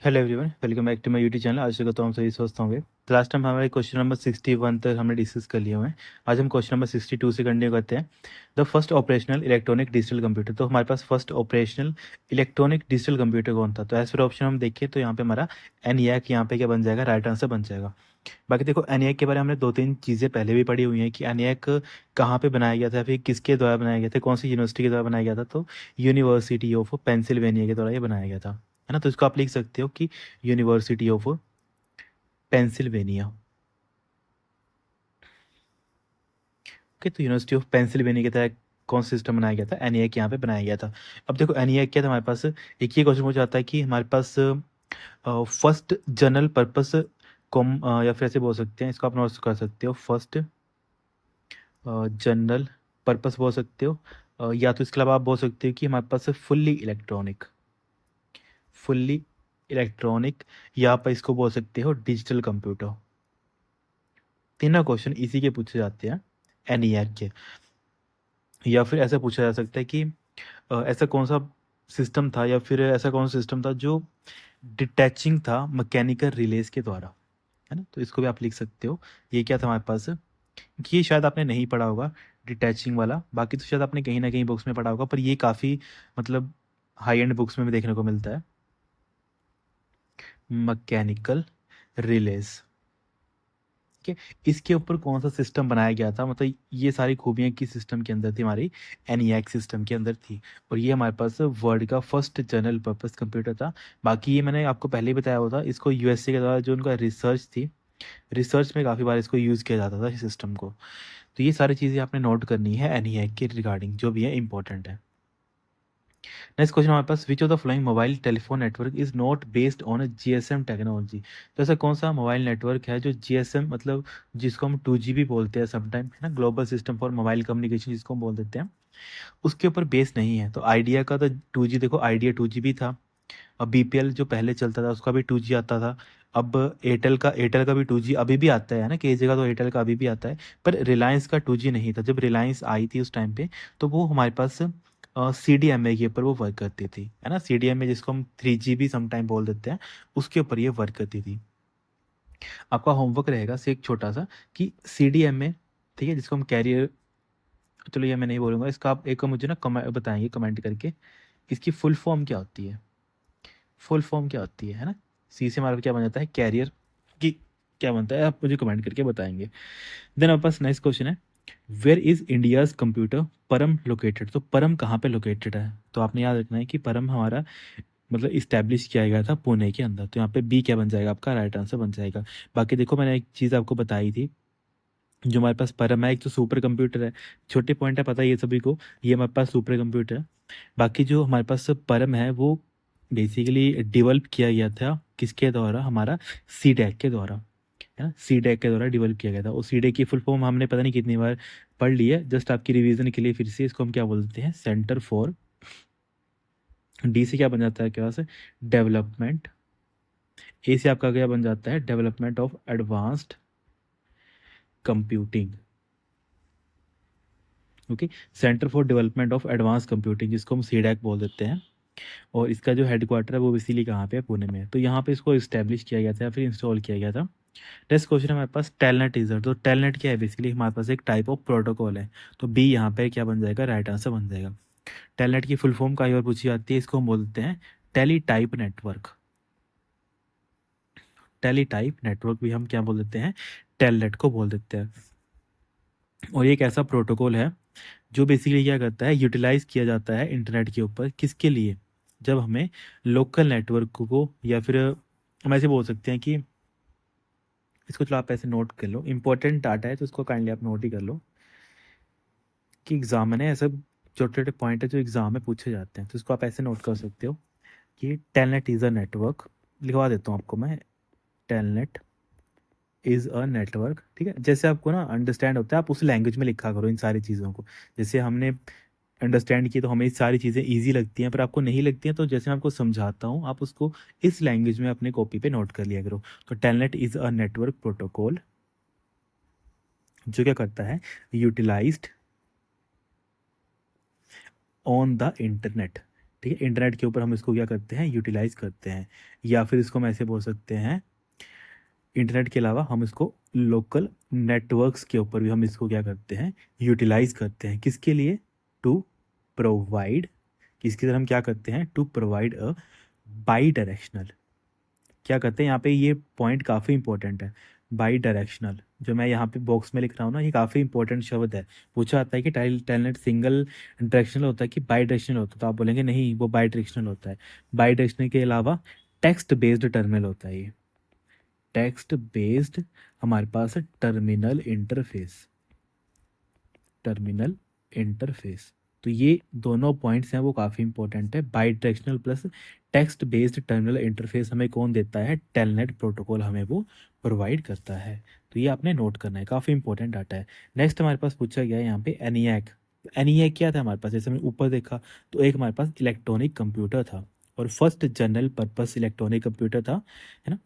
Hello everyone, welcome back to my YouTube channel. आज तक तो हम सभी स्वस्थ होंगे। तो लास्ट टाइम हमारे क्वेश्चन नंबर 61 तक हमने डिस्कस कर लिए हुए हैं। आज हम क्वेश्चन नंबर 62 से कंटिन्यू करते हैं। The first operational electronic digital computer. तो हमारे पास first operational electronic digital computer कौन था? तो एज पर ऑप्शन हम देखें तो यहाँ पे हमारा एनईएक यहाँ पे क्या बन जाएगा, राइट आंसर बन जाएगा। बाकी देखो, एनईएक के बारे में हमने दो तीन चीज़ें पहले भी पढ़ी हुई हैं कि एनईएक कहाँ पे बनाया गया था, फिर किसके द्वारा बनाया गया था, कौन सी यूनिवर्सिटी के द्वारा बनाया गया था। तो यूनिवर्सिटी ऑफ पेंसिल्वेनिया के द्वारा ये बनाया गया था, है ना। तो इसको आप लिख सकते हो कि यूनिवर्सिटी ऑफ पेंसिल्वेनिया। ओके, तो यूनिवर्सिटी ऑफ पेंसिल्वेनिया के तहत कौन सा सिस्टम बनाया गया था? एनईएक यहाँ पे बनाया गया था। अब देखो, एनईएक क्या था हमारे पास, एक ही क्वेश्चन हो जाता है कि हमारे पास फर्स्ट जनरल पर्पस कॉम, या फिर ऐसे बोल सकते हैं, इसको आप नोट कर सकते हो, फर्स्ट जनरल पर्पस बोल सकते हो। या तो इसके अलावा आप बोल सकते हो कि हमारे पास फुल्ली इलेक्ट्रॉनिक, या आप इसको बोल सकते हो डिजिटल कंप्यूटर। तीनों क्वेश्चन इसी के पूछे जाते हैं एनईआर के। या फिर ऐसा पूछा जा सकता है कि ऐसा कौन सा सिस्टम था, या फिर ऐसा कौन सा सिस्टम था जो डिटैचिंग था मैकेनिकल रिलेज के द्वारा, है ना। तो इसको भी आप लिख सकते हो। ये क्या था हमारे पास, कि ये शायद आपने नहीं पढ़ा होगा डिटैचिंग वाला, बाकी तो शायद आपने कहीं ना कहीं बुक्स में पढ़ा होगा, पर ये काफ़ी मतलब हाई एंड बुक्स में भी देखने को मिलता है। मैकेनिकल रिलेज के इसके ऊपर कौन सा सिस्टम बनाया गया था, मतलब ये सारी खूबियाँ किस सिस्टम के अंदर थी, हमारी एनईएक्स सिस्टम के अंदर थी। और ये हमारे पास वर्ल्ड का फर्स्ट जनरल पर्पस कंप्यूटर था। बाकी ये मैंने आपको पहले ही बताया हुआ था, इसको यूएसए के द्वारा जो उनका रिसर्च थी, रिसर्च में काफ़ी बार इसको यूज़ किया जाता था इस सिस्टम को। तो ये सारी चीज़ें आपने नोट करनी है एनईएक के रिगार्डिंग, जो भी है इंपॉर्टेंट है। नेक्स्ट क्वेश्चन हमारे पास, which of the following mobile telephone network is not based on GSM technology. तो ऐसा कौन सा मोबाइल नेटवर्क है जो जीएसएम, मतलब जिसको हम 2G भी बोलते हैं समटाइम, है ना, global system for mobile communication जिसको हम बोल देते हैं, उसके ऊपर बेस नहीं है। तो आइडिया का तो 2G, देखो आइडिया 2G भी था। अब बीपीएल जो पहले चलता था उसका भी 2G आता था। अब एयरटेल का भी 2G अभी भी आता है ना, कई जगह तो एयरटेल का अभी भी आता है। पर रिलायंस का 2G नहीं था। जब रिलायंस आई थी उस टाइम पे, तो वो हमारे पास CDMA के ऊपर वो वर्क करती थी, है ना। CDMA जिसको हम 3G भी समटाइम बोल देते हैं, उसके ऊपर ये वर्क करती थी। आपका होमवर्क रहेगा से एक छोटा सा, कि CDMA, ठीक है, जिसको हम कैरियर, चलो ये मैं नहीं बोलूँगा इसका, आप एक मुझे ना बताएंगे कमेंट करके, इसकी फुल फॉर्म क्या होती है, फुल फॉर्म क्या होती है ना। सी से हमारा क्या बन जाता है, कैरियर की क्या बनता है, आप मुझे कमेंट करके बताएंगे। देन आपके पास नेक्स्ट क्वेश्चन है, वेयर इज इंडियाज कंप्यूटर परम लोकेटेड। तो परम कहाँ पे लोकेटेड है? तो आपने याद रखना है कि परम हमारा मतलब इस्टेब्लिश किया गया था पुणे के अंदर। तो यहाँ पे बी क्या बन जाएगा, आपका राइट आंसर बन जाएगा। बाकी देखो, मैंने एक चीज़ आपको बताई थी, जो हमारे पास परम है, एक तो सुपर कंप्यूटर है, छोटे पॉइंट है पता है ये सभी को, ये हमारे पास सुपर कंप्यूटर है। बाकी जो हमारे पास परम है वो बेसिकली डेवलप किया गया था किसके द्वारा, हमारा सीडैक के द्वारा, है ना। सीडैक के द्वारा डेवलप किया गया था। और सीडैक की फुल फॉर्म हमने पता नहीं कितनी बार पढ़ ली है, जस्ट आपकी रिवीजन के लिए फिर से इसको हम क्या बोलते हैं, सेंटर फॉर, डी से क्या बन जाता है क्या से, डेवलपमेंट, ए से आपका क्या बन जाता है, development of advanced computing. Okay, centre for development of advance computing, जिसको हम सीडैक बोल देते हैं। और इसका जो हेडक्वार्टर है वो इसीलिए कहाँ पे है, पुणे में है। तो यहाँ पे इसको इस्टेब्लिश किया गया था या फिर इंस्टॉल किया गया था। नेक्स्ट क्वेश्चन हमारे पास, टेलनेट यूजर। तो टेलनेट क्या है, बेसिकली हमारे पास एक टाइप ऑफ प्रोटोकॉल है। तो बी यहाँ पे क्या बन जाएगा, राइट आंसर बन जाएगा। टेलनेट की फुल फॉर्म कई बार पूछी जाती है, इसको हम बोलते हैं teletype network. Teletype network भी हम क्या बोल देते हैं, टेलनेट को बोल देते हैं। और ये एक ऐसा प्रोटोकॉल है जो बेसिकली क्या करता है, यूटिलाइज किया जाता है इंटरनेट के ऊपर, किसके लिए, जब हमें लोकल नेटवर्क को, या फिर हम ऐसे बोल सकते हैं कि, इसको चलो आप ऐसे नोट कर लो, इंपॉर्टेंट डाटा है तो इसको काइंडली आप नोट ही कर लो, कि एग्जाम में ना ऐसे छोटे छोटे पॉइंट है जो एग्जाम में पूछे जाते हैं, तो इसको आप ऐसे नोट कर सकते हो कि टेलनेट इज़ अ नेटवर्क। लिखवा देता हूँ आपको मैं, टेलनेट इज़ अ नेटवर्क, ठीक है। जैसे आपको ना अंडरस्टैंड होता है, आप उस लैंग्वेज में लिखा करो इन सारी चीज़ों को। जैसे हमने अंडरस्टैंड की तो हमें ये सारी चीज़ें ईजी लगती हैं, पर आपको नहीं लगती हैं, तो जैसे मैं आपको समझाता हूँ आप उसको इस लैंग्वेज में अपने कॉपी पे नोट कर लिया करो। तो telnet is a network protocol जो क्या करता है, यूटिलाइज्ड ऑन द इंटरनेट, ठीक है, इंटरनेट के ऊपर हम इसको क्या करते हैं, यूटिलाइज करते हैं। या फिर इसको हम ऐसे बोल सकते हैं, इंटरनेट के अलावा हम इसको लोकल नेटवर्क्स के ऊपर भी हम इसको क्या करते हैं, यूटिलाइज करते हैं। किसके लिए, टू प्रोवाइड, किसकी तरह हम क्या करते हैं, to provide a bidirectional, क्या करते हैं यहाँ पे, ये पॉइंट काफ़ी इंपॉर्टेंट है। बाई डायरेक्शनल जो मैं यहाँ पे बॉक्स में लिख रहा हूँ ना, ये काफ़ी इंपॉर्टेंट शब्द है। पूछा आता है कि टेलनेट सिंगल डायरेक्शनल होता है कि बाई डायरेक्शनल होता है, तो आप बोलेंगे नहीं, वो बाई डायरेक्शनल होता है। बाई डायरेक्शनल के अलावा टेक्स्ट बेस्ड टर्मिनल होता है ये, टेक्स्ट बेस्ड हमारे पास है टर्मिनल इंटरफेस, टर्मिनल इंटरफेस। तो ये दोनों पॉइंट्स हैं वो काफ़ी इंपॉर्टेंट है। By directional plus text based terminal interface हमें कौन देता है, टेलनेट प्रोटोकॉल हमें वो प्रोवाइड करता है। तो ये आपने नोट करना है, काफ़ी इंपॉर्टेंट डाटा है। नेक्स्ट हमारे पास पूछा गया है यहाँ पे एनियाक। एनियाक क्या था हमारे पास, जैसे हमने ऊपर देखा तो एक हमारे पास इलेक्ट्रॉनिक कंप्यूटर था और first general purpose electronic computer था, है ना।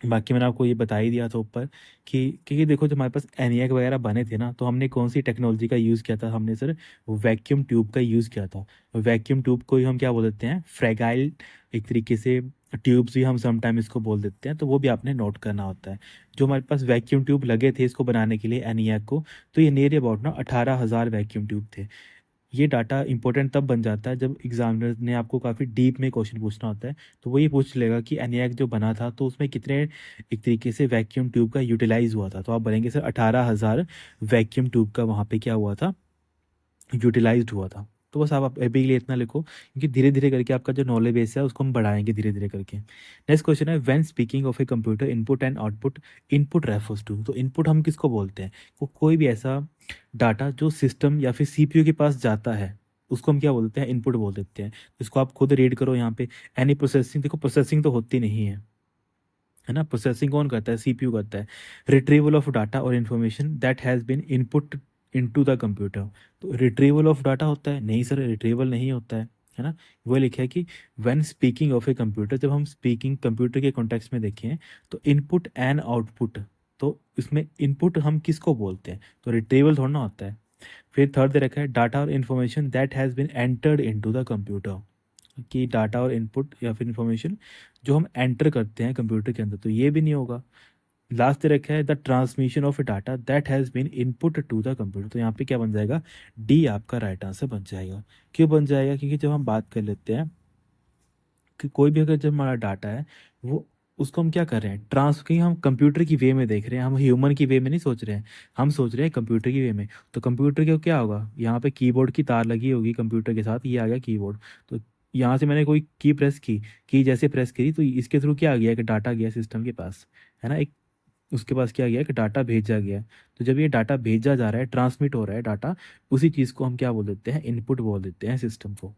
बाकी मैंने आपको ये बता ही दिया था ऊपर कि क्योंकि देखो जब हमारे पास एनियाक वगैरह बने थे ना, तो हमने कौन सी टेक्नोलॉजी का यूज़ किया था, हमने सर वैक्यूम ट्यूब का यूज़ किया था। वैक्यूम ट्यूब को ही हम क्या बोल देते हैं, फ्रेगाइल, एक तरीके से ट्यूब्स भी हम समटाइम इसको बोल देते हैं। तो वो भी आपने नोट करना होता है। जो हमारे पास वैक्यूम ट्यूब लगे थे इसको बनाने के लिए एनियाक को, तो ये नियर अबाउट ना 18,000 वैक्यूम ट्यूब थे। ये डाटा इंपॉर्टेंट तब बन जाता है जब एग्जामिनर ने आपको काफ़ी डीप में क्वेश्चन पूछना होता है। तो वो ये पूछ लेगा कि एनियाक जो बना था तो उसमें कितने एक तरीके से वैक्यूम ट्यूब का यूटिलाइज हुआ था। तो आप बोलेंगे सर 18,000 वैक्यूम ट्यूब का वहाँ पे क्या हुआ था, यूटिलाइज्ड हुआ था। तो बस आप अभी के लिए इतना लिखो, क्योंकि धीरे धीरे करके आपका जो नॉलेज बेस है उसको हम बढ़ाएंगे धीरे धीरे करके। नेक्स्ट क्वेश्चन है, when speaking of a computer input and output, input refers to. तो इनपुट हम किसको बोलते हैं, कोई भी ऐसा डाटा जो सिस्टम या फिर सीपीयू के पास जाता है उसको हम क्या बोलते हैं, इनपुट बोल देते हैं। इसको आप खुद रीड करो यहाँ पे, एनी प्रोसेसिंग, देखो प्रोसेसिंग तो होती नहीं है ना। प्रोसेसिंग कौन करता है, सीपीयू करता है। रिट्रीवल ऑफ डाटा और information that has been input into the computer. तो रिट्रीवल ऑफ डाटा होता है, नहीं सर रिट्रीवल नहीं होता है ना। वो लिखा है कि when speaking of a computer, जब हम स्पीकिंग कंप्यूटर के कॉन्टेक्स्ट में देखें तो इनपुट एंड आउटपुट, तो इसमें इनपुट हम किसको बोलते हैं, तो रिट्रीवल थोड़ा ना होता है। फिर थर्ड दे रखा है, डाटा और information that has been entered into the computer, कि डाटा और इनपुट या फिर इंफॉर्मेशन जो हम एंटर करते हैं कंप्यूटर के अंदर, तो ये भी नहीं होगा। लास्ट दे रखा है, the transmission of data that has been input to the computer. तो यहाँ पे क्या बन जाएगा, डी आपका राइट आंसर बन जाएगा। क्यों बन जाएगा, क्योंकि जब हम बात कर लेते हैं कि कोई भी अगर जब हमारा डाटा है वो, उसको हम क्या कर रहे हैं, क्योंकि हम कंप्यूटर की वे में देख रहे हैं, हम ह्यूमन की वे में नहीं सोच रहे हैं, हम सोच रहे हैं कंप्यूटर की वे में। तो कंप्यूटर के क्या होगा, यहाँ पे कीबोर्ड की तार लगी होगी कंप्यूटर के साथ, ये आ गया कीबोर्ड। तो यहाँ से मैंने कोई की प्रेस की जैसे प्रेस करी तो इसके थ्रू क्या आ गया, कि डाटा गया सिस्टम के पास, है ना। एक उसके पास क्या गया, कि डाटा भेजा गया। तो जब ये डाटा भेजा जा रहा है, ट्रांसमिट हो रहा है डाटा, उसी चीज़ को हम क्या बोल देते हैं, इनपुट बोल देते हैं सिस्टम को।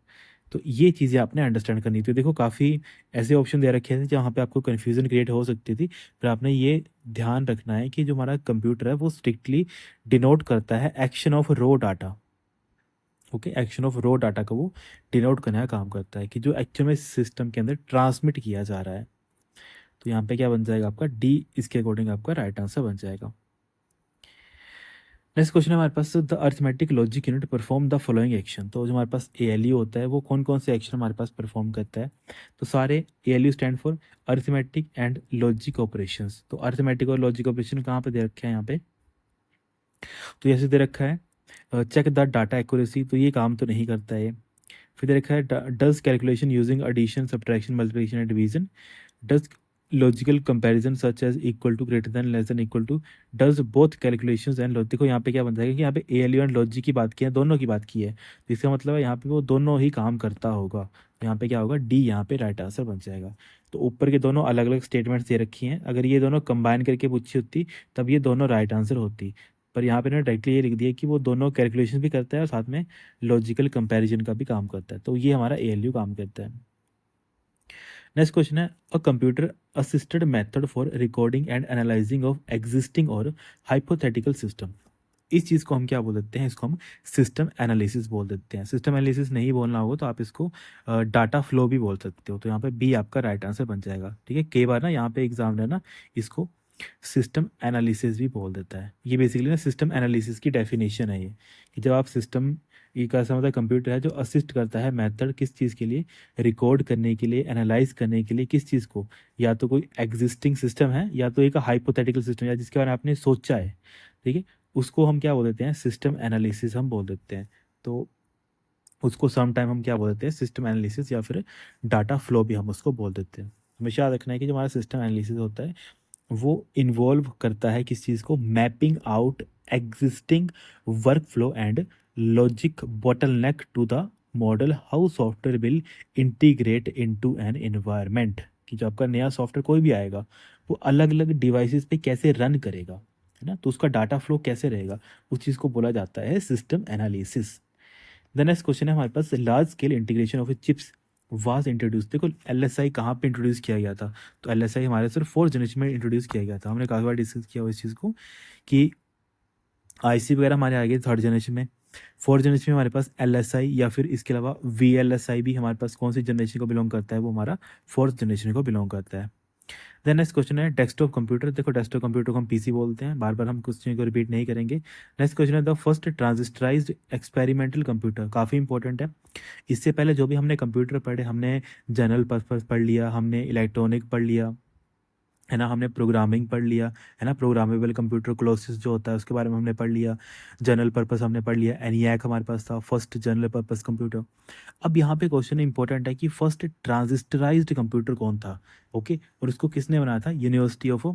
तो ये चीज़ें आपने अंडरस्टैंड करनी थी। देखो काफ़ी ऐसे ऑप्शन दे रखे थे जहाँ पे आपको कन्फ्यूज़न क्रिएट हो सकती थी, पर आपने ये ध्यान रखना है कि जो हमारा कंप्यूटर है वो स्ट्रिक्टली डिनोट करता है action of raw data. Okay, action of raw data का वो डिनोट करने का काम करता है, कि जो एक्चुअल में सिस्टम के अंदर ट्रांसमिट किया जा रहा है। तो यहाँ पे क्या बन जाएगा आपका, डी इसके अकॉर्डिंग आपका राइट आंसर बन जाएगा। नेक्स्ट क्वेश्चन है हमारे पास, the arithmetic logic unit perform the following action. तो जो हमारे पास एएलयू होता है वो कौन कौन से एक्शन हमारे पास परफॉर्म करता है, तो सारे ALU stand for arithmetic and logic operations. तो अर्थमेटिक और लॉजिक ऑपरेशन कहाँ पे दे रखे हैं यहाँ पे, तो ऐसे दे रखा है चेक द डाटा एक्यूरेसी, तो ये काम तो नहीं करता है। फिर दे रखा है does calculation using addition subtraction multiplication and division, does logical comparison such as equal to greater than less than equal to, does both calculations and logic. देखो यहाँ पे क्या बन जाएगा कि यहाँ पे एएलयू एंड लॉजिक की बात की है, दोनों की बात की है, तो इसका मतलब है यहाँ पे वो दोनों ही काम करता होगा। यहाँ पे क्या होगा, डी यहाँ पे राइट आंसर बन जाएगा। तो ऊपर के दोनों अलग अलग स्टेटमेंट्स दे रखी हैं, अगर ये दोनों कंबाइन करके पूछी होती तब ये दोनों राइट आंसर होती, पर यहाँ पे ना डायरेक्टली ये लिख दिया कि वो दोनों कैलकुलेशन भी करता है और साथ में लॉजिकल कंपैरिजन का भी काम करता है। तो ये हमारा एएलयू काम करता है। नेक्स्ट क्वेश्चन है, a computer assisted method for recording and analysing of existing और हाइपोथेटिकल सिस्टम। इस चीज़ को हम क्या बोल देते हैं, इसको हम सिस्टम एनालिसिस बोल देते हैं। सिस्टम एनालिसिस नहीं बोलना होगा तो आप इसको डाटा फ्लो भी बोल सकते हो। तो यहाँ पे बी आपका राइट आंसर बन जाएगा। ठीक है, कई बार ना यहाँ पे एग्जाम है ना, इसको सिस्टम एनालिसिस भी बोल देता है। ये बेसिकली ना सिस्टम एनालिसिस की डेफिनेशन है ये, कि जब आप सिस्टम एक ऐसा मतलब कंप्यूटर है जो असिस्ट करता है मेथड किस चीज़ के लिए, रिकॉर्ड करने के लिए, एनालाइज करने के लिए, किस चीज़ को, या तो कोई एग्जिस्टिंग सिस्टम है या तो एक हाइपोथेटिकल सिस्टम या जिसके बारे में आपने सोचा है, ठीक है, उसको हम क्या बोल देते हैं, सिस्टम एनालिसिस हम बोल देते हैं। तो उसको सम टाइम हम क्या बोल देते हैं, सिस्टम एनालिसिस, या फिर डाटा फ्लो भी हम उसको बोल देते हैं। हमेशा याद रखना है कि जो हमारा सिस्टम एनालिसिस होता है वो इन्वॉल्व करता है किस चीज़ को, mapping out existing work flow and logic bottleneck to the model how software will integrate into an environment, कि जो आपका नया सॉफ्टवेयर कोई भी आएगा वो अलग अलग डिवाइसेस पे कैसे रन करेगा, है ना, तो उसका डाटा फ्लो कैसे रहेगा, उस चीज़ को बोला जाता है system analysis. The next question है हमारे पास, large scale integration of chips was introduce. देखो एलएसआई कहाँ पे इंट्रोड्यूस किया गया था, तो एलएसआई हमारे सिर्फ 4th जनरेशन में इंट्रोड्यूस किया गया था। हमने काफ़ी बार डिस्कस किया हुआ इस चीज़ को कि आईसी वगैरह हमारे आ गए 3rd जनरेशन में, 4th जनरेशन में हमारे पास एलएसआई या फिर इसके अलावा वीएलएसआई भी हमारे पास कौन सी जनरेशन को बिलोंग करता है, वो हमारा 4th जनरेशन को बिलोंग करता है। देन नेक्स्ट क्वेश्चन है डेस्कटॉप कंप्यूटर। देखो डेस्कटॉप कंप्यूटर को हम पीसी बोलते हैं, बार बार हम क्वेश्चन को रिपीट नहीं करेंगे। नेक्स्ट क्वेश्चन है द फर्स्ट ट्रांजिस्टराइज्ड एक्सपेरिमेंटल कंप्यूटर, काफ़ी इंपॉर्टेंट है। इससे पहले जो भी हमने कंप्यूटर पढ़े, हमने जनरल पर्पस पढ़ लिया, हमने इलेक्ट्रॉनिक पढ़ लिया, है ना, हमने प्रोग्रामिंग पढ़ लिया, है ना, प्रोग्रामेबल कंप्यूटर क्लोसिस जो होता है उसके बारे में हमने पढ़ लिया, जनरल पर्पस हमने पढ़ लिया, एनियाक हमारे पास था फर्स्ट जनरल पर्पस कंप्यूटर। अब यहाँ पे क्वेश्चन इंपॉर्टेंट है कि फर्स्ट ट्रांजिस्टराइज्ड कंप्यूटर कौन था, ओके, और इसको किसने बनाया था, यूनिवर्सिटी ऑफ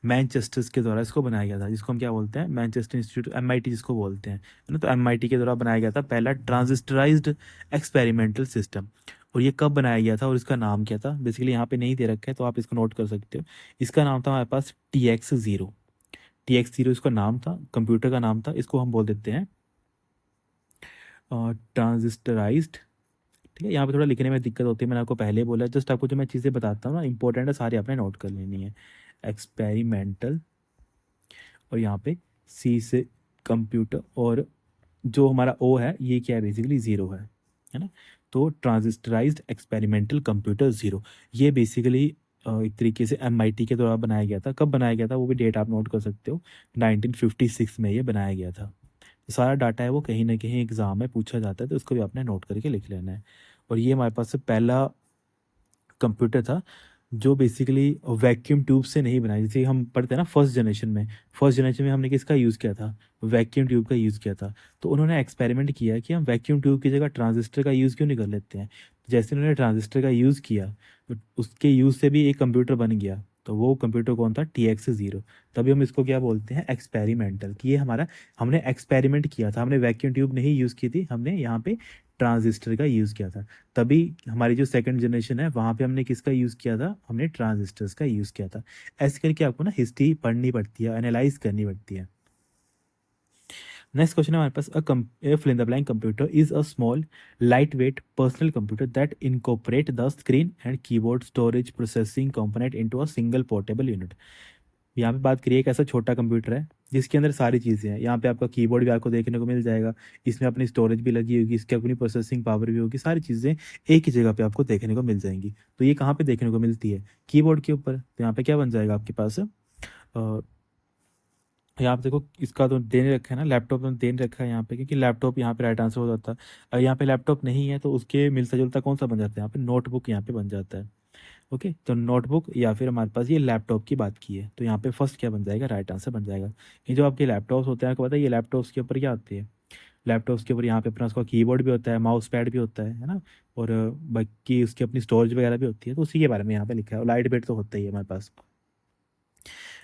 मैनचेस्टर के द्वारा इसको बनाया गया था, जिसको हम क्या बोलते हैं, मैनचेस्टर इंस्टीट्यूट, एमआईटी जिसको बोलते हैं, है ना, तो एमआईटी के द्वारा बनाया गया था पहला ट्रांजिस्टराइज्ड एक्सपेरिमेंटल सिस्टम। और ये कब बनाया गया था और इसका नाम क्या था, बेसिकली यहाँ पे नहीं दे रखा है तो आप इसको नोट कर सकते हो। इसका नाम था हमारे पास TX0। TX0 इसका नाम था, कंप्यूटर का नाम था, इसको हम बोल देते हैं ट्रांजिस्टराइज्ड। ठीक है, यहाँ पे थोड़ा लिखने में दिक्कत होती है, मैंने आपको पहले बोला, जस्ट आपको जो मैं चीज़ें बताता हूँ ना इंपॉर्टेंट है, सारी आपने नोट कर लेनी है। एक्सपेरिमेंटल, और यहाँ पे सी से कंप्यूटर, और जो हमारा ओ है ये क्या है, बेसिकली ज़ीरो है ना, तो ट्रांजिस्टराइज्ड एक्सपेरिमेंटल कंप्यूटर ज़ीरो, ये बेसिकली एक तरीके से एमआईटी के द्वारा बनाया गया था। कब बनाया गया था वो भी डेट आप नोट कर सकते हो, 1956 में ये बनाया गया था। तो सारा डाटा है वो कहीं ना कहीं एग्जाम में पूछा जाता है, तो उसको भी आपने नोट करके लिख लेना है। और ये हमारे पास से पहला कंप्यूटर था जो बेसिकली वैक्यूम ट्यूब से नहीं बनाया, जैसे हम पढ़ते हैं ना फर्स्ट जनरेशन में हमने किसका यूज़ किया था, वैक्यूम ट्यूब का यूज़ किया था। तो उन्होंने एक्सपेरिमेंट किया कि हम वैक्यूम ट्यूब की जगह ट्रांजिस्टर का यूज़ क्यों नहीं कर लेते हैं। जैसे उन्होंने ट्रांजिस्टर का यूज़ किया तो उसके यूज़ से भी एक कंप्यूटर बन गया, तो वो कंप्यूटर कौन था, TX0। तभी हम इसको क्या बोलते हैं, एक्सपेरिमेंटल, कि ये हमारा हमने एक्सपेरिमेंट किया था, हमने वैक्यूम ट्यूब नहीं यूज़ की थी, हमने यहाँ पे ट्रांजिस्टर का यूज़ किया था। तभी हमारी जो 2nd जनरेशन है वहाँ पे हमने किसका यूज़ किया था, हमने ट्रांजिस्टर्स का यूज़ किया था। ऐसे करके आपको ना हिस्ट्री पढ़नी पड़ती है, एनालाइज करनी पड़ती है। नेक्स्ट क्वेश्चन है हमारे पास, a fill in the blank computer is a small lightweight personal computer that incorporate the screen and keyboard storage processing component into a single portable unit। यहाँ पे बात करिए एक ऐसा छोटा कंप्यूटर है जिसके अंदर सारी चीज़ें हैं। यहाँ पे आपका कीबोर्ड भी आपको देखने को मिल जाएगा, इसमें अपनी स्टोरेज भी लगी होगी, इसकी अपनी प्रोसेसिंग पावर भी होगी, सारी चीज़ें एक ही जगह पे आपको देखने को मिल जाएंगी। तो ये कहाँ पे देखने को मिलती है, कीबोर्ड के ऊपर। तो यहाँ पे क्या बन जाएगा आपके पास, यहाँ पे देखो इसका तो देने रखा है ना, लैपटॉप में देने रखा है यहाँ पे, क्योंकि लैपटॉप यहाँ पे राइट आंसर हो जाता है। अगर यहाँ पे लैपटॉप नहीं है तो उसके मिलता जुलता कौन सा बन जाता है, यहाँ पे नोटबुक यहाँ पे बन जाता है। ओके, तो नोटबुक या फिर हमारे पास ये लैपटॉप की बात की है, तो यहाँ पे फर्स्ट क्या बन जाएगा, राइट आंसर बन जाएगा। ये जो आपके लैपटॉप्स होते हैं आपको पता है, ये लैपटॉप्स के ऊपर क्या आते हैं, लैपटॉप्स के ऊपर यहाँ पे अपना उसका कीबोर्ड भी होता है, माउस पैड भी होता है ना, और बाकी उसकी अपनी स्टोरेज वगैरह भी होती है, तो उसी के बारे में यहाँ पे लिखा है, और लाइट वेट तो होता ही है हमारे पास।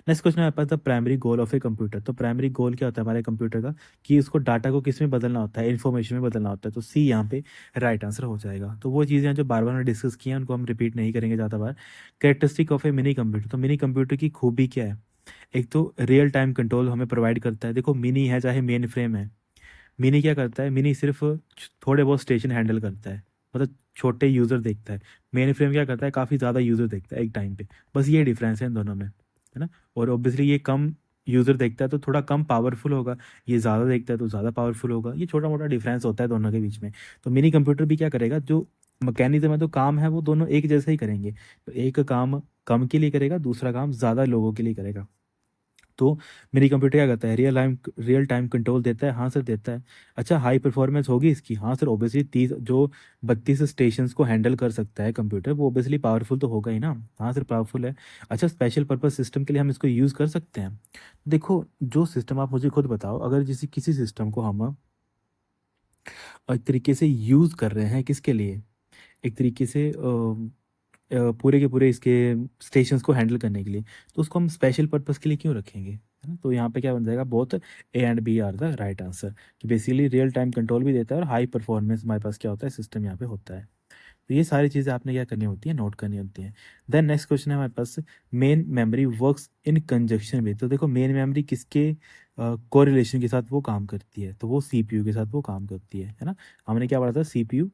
नेक्स्ट क्वेश्चन है हमारे पास, the primary goal of a computer. तो प्राइमरी गोल क्या होता है हमारे कंप्यूटर का, कि उसको डाटा को किस में बदलना होता है, इन्फॉर्मेशन में बदलना होता है, तो सी यहाँ पे राइट आंसर हो जाएगा। तो वो चीज़ें जो बार बार हमने डिस्कस की हैं उनको हम रिपीट नहीं करेंगे ज़्यादा बार। Characteristic of a mini computer, तो मिनी कंप्यूटर की खूबी क्या है, एक तो रियल टाइम कंट्रोल हमें प्रोवाइड करता है। देखो मिनी है चाहे मेन फ्रेम है, मिनी क्या करता है, मिनी सिर्फ थोड़े बहुत स्टेशन हैंडल करता है, मतलब छोटे यूज़र देखता है। मेन फ्रेम क्या करता है, काफ़ी ज़्यादा यूज़र देखता है एक टाइम पे, बस ये डिफरेंस है इन दोनों में, है ना। और ऑब्वियसली ये कम यूज़र देखता है तो थोड़ा कम पावरफुल होगा, ये ज़्यादा देखता है तो ज़्यादा पावरफुल होगा, ये छोटा मोटा डिफरेंस होता है दोनों के बीच में। तो मिनी कंप्यूटर भी क्या करेगा, जो मैकेनिज्म है, तो काम है वो दोनों एक जैसे ही करेंगे। तो एक काम कम के लिए करेगा, दूसरा काम ज़्यादा लोगों के लिए करेगा। तो मेरी कंप्यूटर क्या करता है, रियल टाइम कंट्रोल देता है, हाँ सर देता है। अच्छा हाई परफॉर्मेंस होगी इसकी, हाँ सर ऑब्वियसली 30 जो 32 स्टेशंस को हैंडल कर सकता है कंप्यूटर, वो ऑब्वियसली पावरफुल तो होगा ही ना। हाँ सर पावरफुल है। अच्छा स्पेशल पर्पस सिस्टम के लिए हम इसको यूज़ कर सकते हैं। देखो जो सिस्टम, आप मुझे खुद बताओ, अगर किसी किसी सिस्टम को हम एक तरीके से यूज़ कर रहे हैं किसके लिए, एक तरीके से पूरे के पूरे इसके स्टेशंस को हैंडल करने के लिए, तो उसको हम स्पेशल पर्पस के लिए क्यों रखेंगे, है ना। तो यहाँ पे क्या बन जाएगा, both A and B are the right answer, कि बेसिकली रियल टाइम कंट्रोल भी देता है और हाई परफॉर्मेंस हमारे पास क्या होता है, सिस्टम यहाँ पे होता है। तो ये सारी चीज़ें आपने क्या करनी होती है, नोट करनी होती हैं। देन नेक्स्ट क्वेश्चन है हमारे पास, main memory works in conjunction with. तो देखो मेन मेमोरी किसके कोरिलेशन के साथ वो काम करती है, तो वो सीपीयू के साथ वो काम करती है ना। हमने क्या पढ़ा था, सीपीयू,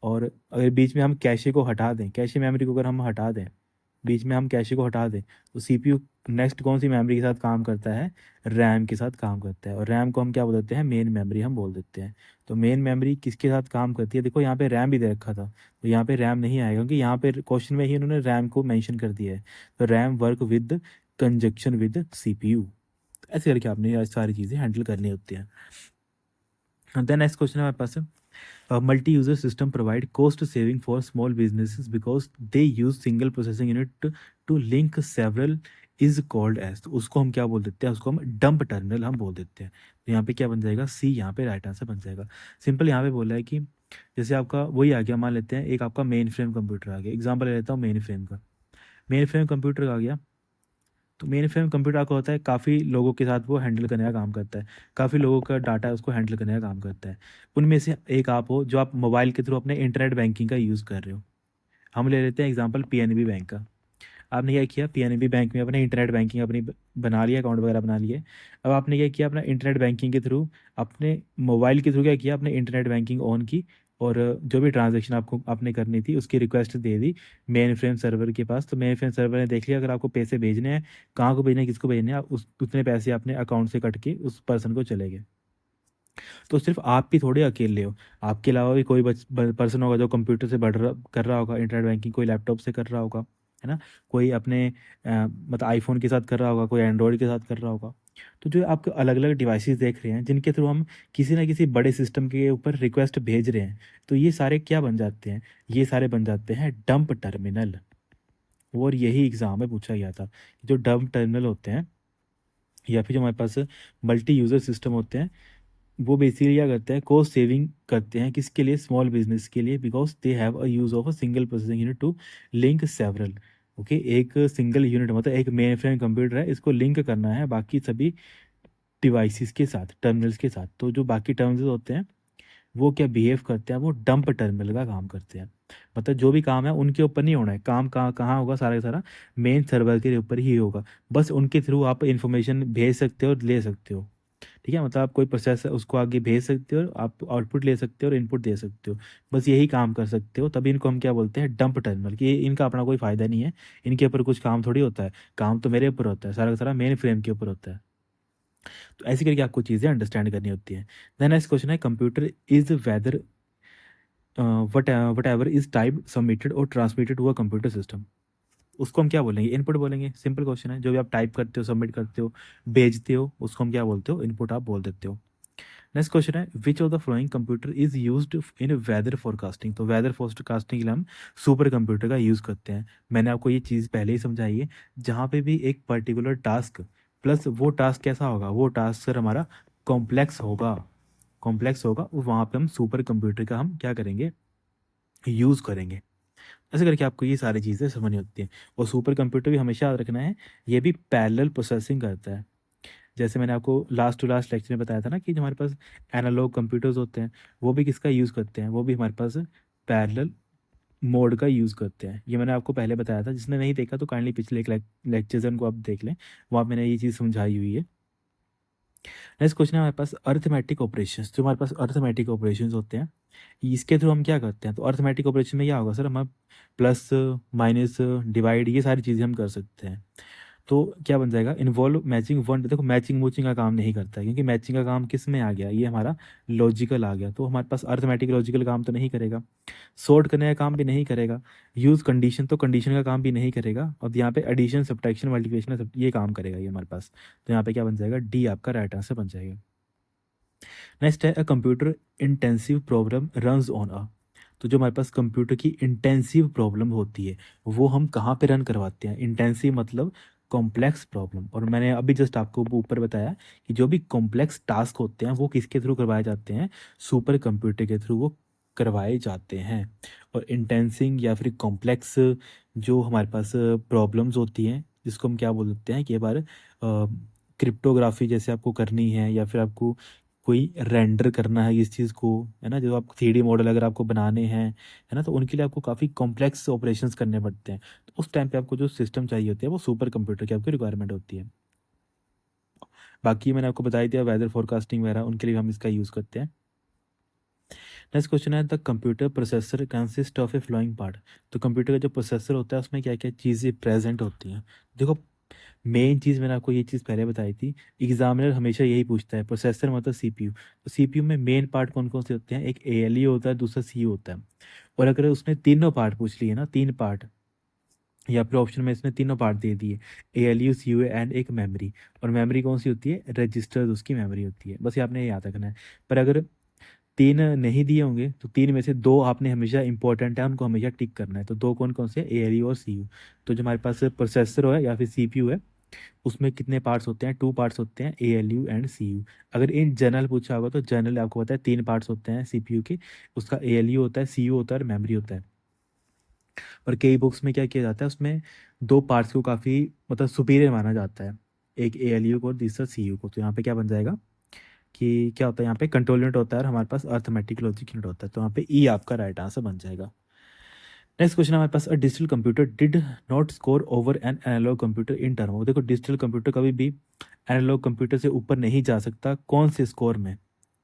और अगर बीच में हम कैशे को हटा दें, कैशे मेमोरी को अगर हम हटा दें, बीच में हम कैशे को हटा दें, तो सीपीयू नेक्स्ट कौन सी मेमोरी के साथ काम करता है, रैम के साथ काम करता है। और रैम को हम क्या बोल देते हैं, मेन मेमोरी हम बोल देते हैं। तो मेन मेमोरी किसके साथ काम करती है, देखो यहाँ पे रैम भी दे रखा था, तो यहाँ पे रैम नहीं आएगा, क्योंकि यहाँ पे क्वेश्चन में ही उन्होंने रैम को मेंशन कर दिया है। तो RAM work with conjunction with CPU. ऐसे करके आपने ये सारी चीज़ें हैंडल करनी होती हैं। देन नेक्स्ट क्वेश्चन है हमारे पास, multi-user system provide cost saving for small businesses because they use single processing unit to link several is called as। तो उसको हम क्या बोल देते हैं, उसको हम डंप टर्मिनल हम बोल देते हैं। तो यहाँ पे क्या बन जाएगा, सी यहाँ पे राइट आंसर बन जाएगा। सिंपल यहाँ पे बोला है कि जैसे आपका वही आ गया, मान लेते हैं एक आपका मेन फ्रेम कंप्यूटर आ गया, एग्जाम्पल ले लेता हूँ मेन फ्रेम का। मेन फ्रेम कंप्यूटर आ गया, तो मेन फ्रेम कंप्यूटर आपका होता है, काफ़ी लोगों के साथ वो हैंडल करने का काम करता है, काफ़ी लोगों का डाटा है उसको हैंडल करने का काम करता है। उनमें से एक आप हो जो आप मोबाइल के थ्रू अपने इंटरनेट बैंकिंग का यूज़ कर रहे हो। हम ले लेते हैं एग्जांपल पीएनबी बैंक का। आपने क्या किया, पीएनबी बैंक में अपने इंटरनेट बैंकिंग अपनी बना लिया, अकाउंट वगैरह बना लिए। अब आपने क्या किया, अपना इंटरनेट बैंकिंग के थ्रू, अपने मोबाइल के थ्रू क्या किया, अपने इंटरनेट बैंकिंग ऑन की, और जो भी ट्रांजैक्शन आपको आपने करनी थी उसकी रिक्वेस्ट दे दी मेन फ्रेम सर्वर के पास। तो मेन फ्रेम सर्वर ने देख लिया, अगर आपको पैसे भेजने हैं, कहाँ को भेजने हैं, किसको भेजने हैं, आप उस उतने पैसे अपने अकाउंट से कट के उस पर्सन को चले गए। तो सिर्फ आप ही थोड़े अकेले हो, आपके अलावा भी कोई पर्सन होगा जो कंप्यूटर से बढ़ रहा कर रहा होगा इंटरनेट बैंकिंग, कोई लैपटॉप से कर रहा होगा, है ना, कोई अपने मतलब आईफोन के साथ कर रहा होगा, कोई एंड्रॉयड के साथ कर रहा होगा। तो जो आप अलग अलग डिवाइसेस देख रहे हैं जिनके थ्रू हम किसी ना किसी बड़े सिस्टम के ऊपर रिक्वेस्ट भेज रहे हैं, तो ये सारे क्या बन जाते हैं, ये सारे बन जाते हैं डंप टर्मिनल। और यही एग्जाम में पूछा गया था, जो डंप टर्मिनल होते हैं या फिर जो हमारे पास मल्टी यूज़र सिस्टम होते हैं, वो बेसिकली क्या करते हैं, कॉस्ट सेविंग करते हैं किसके लिए, स्मॉल बिजनेस के लिए, because they have a use of a single processing unit to link several. Okay, एक सिंगल यूनिट मतलब एक मेन फ्रेम कंप्यूटर है, इसको लिंक करना है बाकी सभी डिवाइसेस के साथ, टर्मिनल्स के साथ। तो जो बाकी टर्मिनल्स होते हैं वो क्या बिहेव करते हैं, वो डंप टर्मिनल का काम करते हैं। मतलब जो भी काम है उनके ऊपर नहीं होना है, काम कहाँ कहाँ होगा, सारा का सारा मेन सर्वर के ऊपर ही होगा। बस उनके थ्रू आप इंफॉर्मेशन भेज सकते हो और ले सकते हो। ठीक है, मतलब आप कोई प्रोसेस उसको आगे भेज सकते हो, आप आउटपुट ले सकते हो और इनपुट दे सकते हो, बस यही काम कर सकते हो। तभी इनको हम क्या बोलते हैं, डंप टर्मिनल, कि इनका अपना कोई फ़ायदा नहीं है, इनके ऊपर कुछ काम थोड़ी होता है, काम तो मेरे ऊपर होता है, सारा का सारा मेन फ्रेम के ऊपर होता है। तो ऐसे करके आपको चीज़ें अंडरस्टैंड करनी होती हैं। देन नेक्स्ट क्वेश्चन है, computer is whether whatever is type submitted और transmitted to a computer system. उसको हम क्या बोलेंगे, इनपुट बोलेंगे। सिंपल क्वेश्चन है, जो भी आप टाइप करते हो, सबमिट करते हो, भेजते हो, उसको हम क्या बोलते हो, इनपुट आप बोल देते हो। नेक्स्ट क्वेश्चन है, which of the following computer is used in weather forecasting. तो वेदर फोरकास्टिंग के लिए हम सुपर कंप्यूटर का यूज़ करते हैं। मैंने आपको ये चीज़ पहले ही समझाई है, जहाँ पे भी एक पर्टिकुलर टास्क प्लस वो टास्क कैसा होगा, वो टास्क सर हमारा कॉम्प्लेक्स होगा, कॉम्प्लेक्स होगा, वहाँ पे हम सुपर कंप्यूटर का हम क्या करेंगे, यूज़ करेंगे। ऐसे करके आपको ये सारी चीज़ें समझनी होती हैं। और सुपर कंप्यूटर भी हमेशा याद रखना है, ये भी पैरेलल प्रोसेसिंग करता है। जैसे मैंने आपको लास्ट टू लास्ट लेक्चर में बताया था ना, कि जो हमारे पास एनालॉग कंप्यूटर्स होते हैं, वो भी किसका यूज़ करते हैं, वो भी हमारे पास पैरेलल मोड का यूज़ करते हैं। ये मैंने आपको पहले बताया था, जिसने नहीं देखा तो काइंडली पिछले एक लेक्चर्स हैं उनको आप देख लें, वहाँ मैंने ये चीज़ समझाई हुई है। नेक्स्ट क्वेश्चन है हमारे पास, अर्थमेटिक ऑपरेशंस। जो हमारे पास अर्थमेटिक ऑपरेशंस होते हैं, इसके थ्रू हम क्या करते हैं, तो अर्थमेटिक ऑपरेशन में क्या होगा सर, हम प्लस माइनस डिवाइड ये सारी चीज़ें हम कर सकते हैं। तो क्या बन जाएगा, इन्वॉल्व मैचिंग वन। देखो मैचिंग मूचिंग का काम नहीं करता है, क्योंकि मैचिंग का काम किस में आ गया, ये हमारा लॉजिकल आ गया, तो हमारे पास अर्थमेटिक लॉजिकल काम तो नहीं करेगा, सॉर्ट करने का काम भी नहीं करेगा, यूज कंडीशन तो कंडीशन का काम भी नहीं करेगा, और यहाँ पे एडिशन सब्ट्रैक्शन मल्टीप्लिकेशन ये काम करेगा ये हमारे पास। तो यहाँ पे क्या बन जाएगा, डी आपका राइट आंसर बन जाएगा। नेक्स्ट है, a computer intensive problem runs on a. तो जो हमारे पास कंप्यूटर की इंटेंसिव प्रॉब्लम होती है वो हम कहाँ पे रन करवाते हैं, इंटेंसिव मतलब कॉम्प्लेक्स प्रॉब्लम। और मैंने अभी जस्ट आपको ऊपर बताया कि जो भी कॉम्प्लेक्स टास्क होते हैं वो किसके थ्रू करवाए जाते हैं, सुपर कंप्यूटर के थ्रू वो करवाए जाते हैं। और इंटेंसिंग या फिर कॉम्प्लेक्स जो हमारे पास प्रॉब्लम्स होती हैं, जिसको हम क्या बोल देते हैं, कि एक बार क्रिप्टोग्राफी जैसे आपको करनी है, या फिर आपको कोई रेंडर करना है इस चीज़ को, है ना, जो आप 3D मॉडल अगर आपको बनाने हैं, है ना, तो उनके लिए आपको काफ़ी कॉम्प्लेक्स ऑपरेशंस करने पड़ते हैं। तो उस टाइम पे आपको जो सिस्टम चाहिए होती है वो सुपर कंप्यूटर की आपकी रिक्वायरमेंट होती है। बाकी मैंने आपको बताई दिया वेदर फोरकास्टिंग वगैरह, उनके लिए हम इसका यूज़ करते हैं। नेक्स्ट क्वेश्चन है, the computer processor consist of a following part. तो कंप्यूटर का जो प्रोसेसर होता है उसमें क्या क्या चीज़ें प्रेजेंट होती हैं। देखो मेन चीज़ मैंने आपको ये चीज़ पहले बताई थी, एग्जामिनर हमेशा यही पूछता है, प्रोसेसर मतलब सीपीयू। तो सीपीयू में मेन पार्ट कौन कौन से होते हैं, एक एएलयू होता है, दूसरा सीयू होता है। और अगर उसने तीनों पार्ट पूछ लिए ना, तीन पार्ट, या फिर ऑप्शन में इसने तीनों पार्ट दे दिए, एएलयू सीयू एंड एक मेमोरी। और मेमोरी कौन सी होती है, रजिस्टर्स उसकी मेमोरी होती है, बस ये आपने याद रखना है। पर अगर तीन नहीं दिए होंगे तो तीन में से दो आपने हमेशा इंपॉर्टेंट है, उनको हमेशा टिक करना है। तो दो कौन कौन से, एएलयू और सीयू। तो जो हमारे पास प्रोसेसर है या फिर सीपीयू है, उसमें कितने पार्ट्स होते हैं, टू पार्ट्स होते हैं, एएलयू एंड सीयू। अगर इन जनरल पूछा होगा तो जनरल आपको पता है तीन पार्ट्स होते हैं सीपीयू के, उसका एएलयू होता है, सीयू होता है और मेमोरी होता है। पर कई बुक्स में क्या किया जाता है, उसमें दो पार्ट्स को काफ़ी मतलब सुपीरियर माना जाता है, एक एएलयू को और दूसरा सीयू को। तो यहाँ पे क्या बन जाएगा कि क्या होता है, यहाँ पे कंट्रोल यूनिट होता है और हमारे पास अर्थमेटिक लॉजिक यूनिट होता है। तो यहाँ पे ई आपका राइट आंसर बन जाएगा। नेक्स्ट क्वेश्चन हमारे पास, a digital computer did not score over an analog computer in term. देखो डिजिटल कंप्यूटर कभी भी एनालॉग कंप्यूटर से ऊपर नहीं जा सकता, कौन से स्कोर में,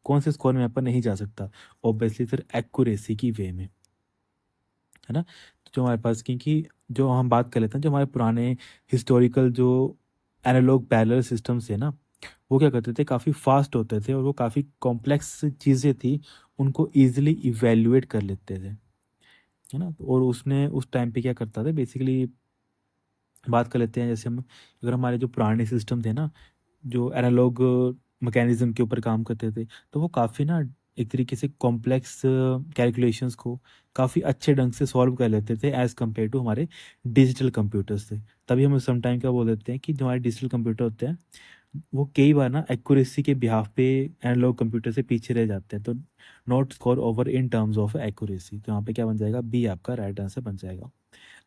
कौन से स्कोर में ऊपर नहीं जा सकता, ऑब्वियसली सर एक्यूरेसी की वे में, है ना। तो जो हमारे पास, क्योंकि जो हम बात कर लेते हैं, जो हमारे पुराने हिस्टोरिकल जो एनालॉग पैरेलल सिस्टम्स है ना, वो क्या करते थे, काफ़ी फास्ट होते थे और वो काफ़ी कॉम्प्लेक्स चीज़ें थी, उनको ईजिली इवेल्युएट कर लेते थे, है ना। और उसने उस टाइम पे क्या करता था बेसिकली, बात कर लेते हैं जैसे हम, अगर हमारे जो पुराने सिस्टम थे ना, जो एनालॉग मैकेनिज्म के ऊपर काम करते थे, तो वो काफ़ी ना एक तरीके से कॉम्प्लेक्स कैलकुलेशंस को काफ़ी अच्छे ढंग से सॉल्व कर लेते थे एज़ कम्पेयर टू हमारे डिजिटल कंप्यूटर्स थे। तभी हम समटाइम क्या बोल देते हैं कि जो हमारे डिजिटल कंप्यूटर होते हैं वो कई बार ना एक्यूरेसी के बिहाफ पे एनालॉग कंप्यूटर से पीछे रह जाते हैं, तो not score over in terms of accuracy. तो यहाँ पे क्या बन जाएगा, बी आपका राइट आंसर बन जाएगा।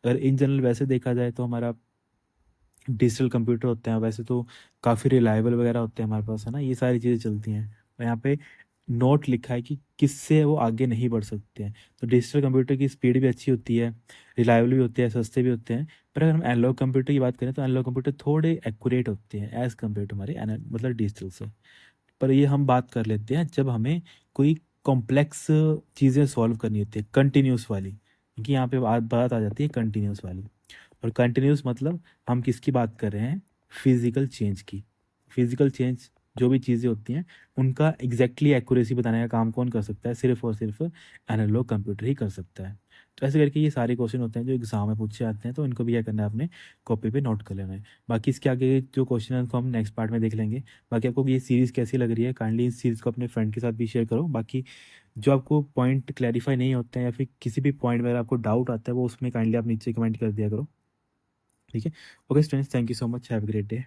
अगर इन जनरल वैसे देखा जाए तो हमारा डिजिटल कंप्यूटर होते हैं वैसे तो काफ़ी रिलायबल वगैरह होते हैं हमारे पास, है ना, ये सारी चीज़ें चलती हैं। और यहाँ पे नोट लिखा है कि किससे वो आगे नहीं बढ़ सकते हैं। तो डिजिटल कंप्यूटर की स्पीड भी अच्छी होती है, रिलायबल भी होते हैं, सस्ते भी होते हैं। पर अगर हम एनालॉग कंप्यूटर की बात करें तो एनालॉग कंप्यूटर थोड़े एक्यूरेट होते हैं एज़ कम्पेयर टू हमारे मतलब डिजिटल से। पर ये हम बात कर लेते हैं जब हमें कोई कॉम्प्लेक्स चीज़ें सॉल्व करनी होती है, कंटिन्यूस वाली, क्योंकि यहाँ पे बात बात आ जाती है कंटिन्यूस वाली। और कंटिन्यूस मतलब हम किसकी बात कर रहे हैं, फिजिकल चेंज की। फिजिकल चेंज जो भी चीज़ें होती हैं उनका एग्जैक्टली एक्यूरेसी बताने का काम कौन कर सकता है, सिर्फ और सिर्फ एनालॉग कंप्यूटर ही कर सकता है। तो ऐसे करके ये सारे क्वेश्चन होते हैं जो एग्जाम में पूछे जाते हैं, तो इनको भी क्या करना है, आपने कॉपी पे नोट कर लेना है। बाकी इसके आगे जो क्वेश्चन है उनको हम नेक्स्ट पार्ट में देख लेंगे। बाकी आपको ये सीरीज़ कैसी लग रही है, काइंडली इस सीरीज़ को अपने फ्रेंड के साथ भी शेयर करो। बाकी जो आपको पॉइंट क्लैरिफाई नहीं होते हैं या फिर किसी भी पॉइंट में अगर आपको डाउट आता है वो उसमें काइंडली आप नीचे कमेंट कर दिया करो, ठीक है। Okay students, thank you so much, have a great day.